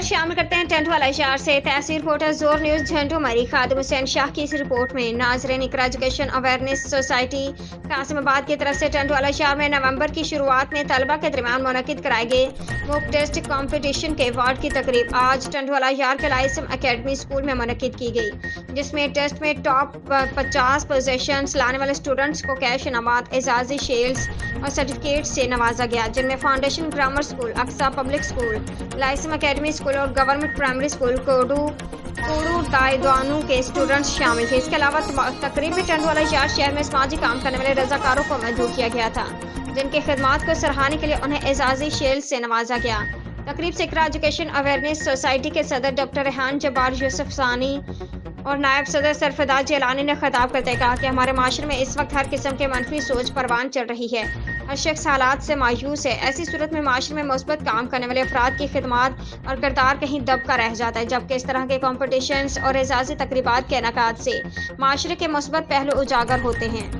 शामिल करते हैं टेंट वाला इशार से तहसील रिपोर्टर जोर न्यूज झंडू मरी खादिम हुसैन शाह की इस रिपोर्ट में नाजरीन इकरा एजुकेशन अवेयरनेस सोसाइटी कासिमाबाद की तरफ से टेंट वाला इशार में नवंबर की शुरुआत में तलबा के दरमियान मुनक्किद कराए गए मुफ्त टेस्ट कंपटीशन के अवार्ड की तकरीब आज टेंट वाला इशार के लाइसम अकेडमी स्कूल में मुनक्किद की गई, जिसमें टेस्ट में टॉप 50 पोजीशन लाने वाले स्टूडेंट्स को कैश इनामात एजाजी शील्ड्स और सर्टिफिकेट से नवाजा गया, जिनमें foundation grammar school, Aqsa public school, lyceum academy school और गवर्नमेंट प्राइमरी स्कूल कोडू ताइदानू के स्टूडेंट्स शामिल थे। इसके अलावा तकरीब में टेंट वाला इशार शहर में समाजी काम करने वाले रजाकारों को मदऊ किया गया था, जिनकी खिदमात को सराहने के लिए उन्हें एजाजी शील्ड से नवाजा गया। तकरीब से इकरा एजुकेशन अवेयरनेस सोसाइटी के सदर डॉक्टर रेहान जब्बार यूसुफ सानी और नायब सदर सरफराज जिलानी ने खिताब करते कहा कि हमारे माशरे में इस वक्त हर किस्म के मनफी सोच परवान चल रही है। हर शख्स हालात से मायूस है। ऐसी सूरत में माशरे में मुस्बत काम करने वाले अफराद की खिदमात और किरदार कहीं दबका रह जाता है, जबकि इस तरह के कॉम्पिटिशन्स और एजाजी तकरीबात के इनेकाद से माशरे के मुस्बत पहलू उजागर होते हैं।